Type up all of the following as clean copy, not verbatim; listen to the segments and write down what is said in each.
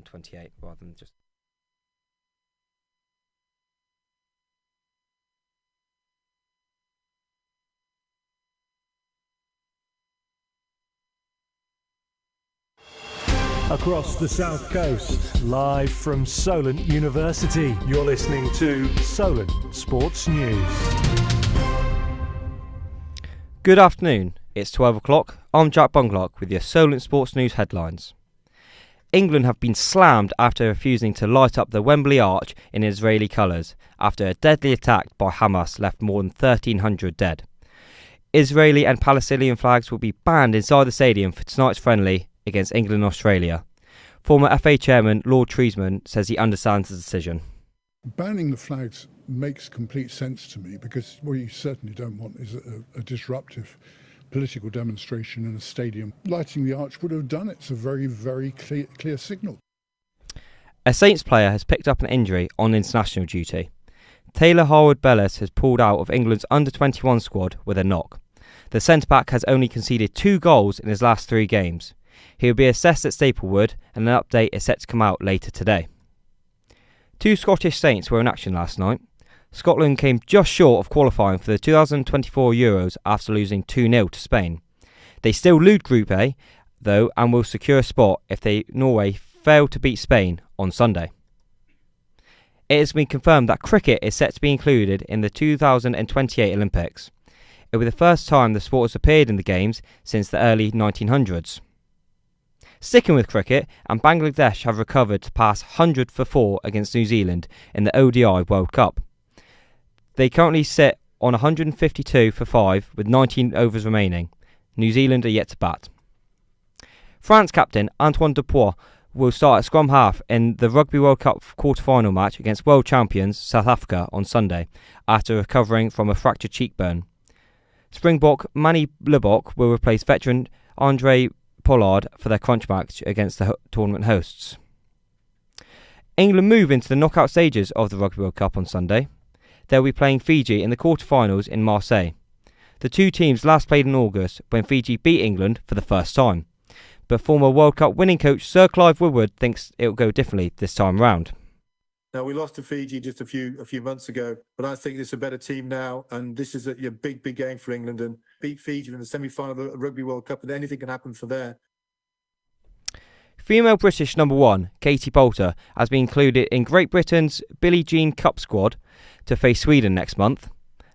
2028 rather than just... Across the South Coast, live from Solent University, you're listening to Solent Sports News. Good afternoon, it's 12 o'clock. I'm Jack Bunglock with your Solent Sports News headlines. England have been slammed after refusing to light up the Wembley Arch in Israeli colours after a deadly attack by Hamas left more than 1,300 dead. Israeli and Palestinian flags will be banned inside the stadium for tonight's friendly against England and Australia. Former FA chairman Lord Treesman says he understands the decision. Banning the flags makes complete sense to me because what you certainly don't want is a disruptive political demonstration in a stadium. Lighting the arch would have done it. It's a very, very clear signal. A Saints player has picked up an injury on international duty. Taylor Harwood-Bellis has pulled out of England's under-21 squad with a knock. The centre-back has only conceded 2 goals in his last 3 games. He will be assessed at Staplewood and an update is set to come out later today. 2 Scottish Saints were in action last night. Scotland came just short of qualifying for the 2024 Euros after losing 2-0 to Spain. They still lead Group A, though, and will secure a spot if Norway fail to beat Spain on Sunday. It has been confirmed that cricket is set to be included in the 2028 Olympics. It will be the first time the sport has appeared in the Games since the early 1900s. Sticking with cricket, and Bangladesh have recovered to pass 100 for 4 against New Zealand in the ODI World Cup. They currently sit on 152 for 5 with 19 overs remaining. New Zealand are yet to bat. France captain Antoine Dupont will start at scrum half in the Rugby World Cup quarter-final match against world champions South Africa on Sunday after recovering from a fractured cheekbone. Springbok Manny Lebok will replace veteran Andre Pollard for their crunch match against the tournament hosts. England move into the knockout stages of the Rugby World Cup on Sunday. They'll be playing Fiji in the quarter-finals in Marseille. The 2 teams last played in August when Fiji beat England for the first time. But former World Cup winning coach Sir Clive Woodward thinks it'll go differently this time round. Now, we lost to Fiji just a few months ago, but I think it's a better team now, and this is a big game for England, and beat Fiji in the semi-final of the Rugby World Cup, and anything can happen from there. Female British number 1, Katie Boulter, has been included in Great Britain's Billie Jean Cup squad to face Sweden next month.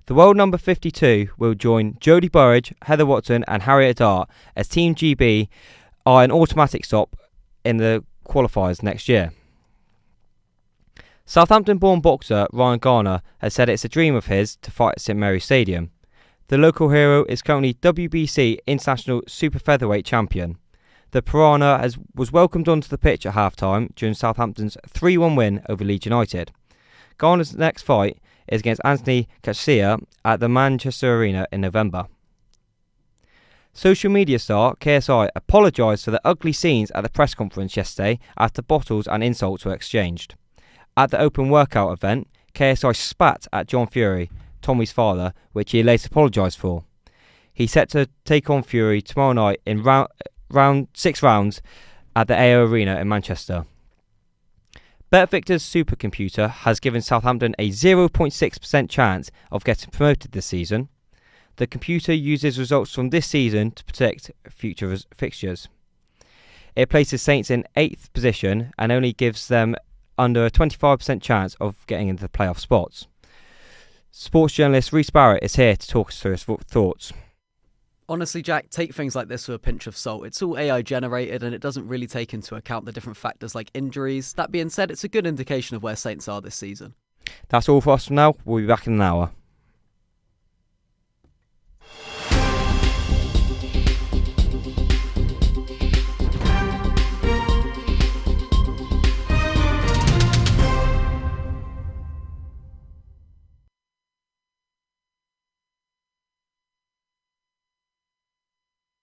The world number 52 will join Jodie Burridge, Heather Watson and Harriet Dart as Team GB are an automatic stop in the qualifiers next year. Southampton-born boxer Ryan Garner has said it's a dream of his to fight at St Mary's Stadium. The local hero is currently WBC International Super Featherweight champion. The Piranha was welcomed onto the pitch at half-time during Southampton's 3-1 win over Leeds United. Garner's next fight is against Anthony Garcia at the Manchester Arena in November. Social media star KSI apologised for the ugly scenes at the press conference yesterday after bottles and insults were exchanged. At the open workout event, KSI spat at John Fury, Tommy's father, which he later apologised for. He's set to take on Fury tomorrow night in round 6 rounds at the AO Arena in Manchester. BetVictor's supercomputer has given Southampton a 0.6% chance of getting promoted this season. The computer uses results from this season to predict future fixtures. It places Saints in 8th position and only gives them under a 25% chance of getting into the playoff spots. Sports journalist Rhys Barrett is here to talk us through his thoughts. Honestly, Jack, take things like this with a pinch of salt. It's all AI generated and it doesn't really take into account the different factors like injuries. That being said, it's a good indication of where Saints are this season. That's all for us for now. We'll be back in an hour.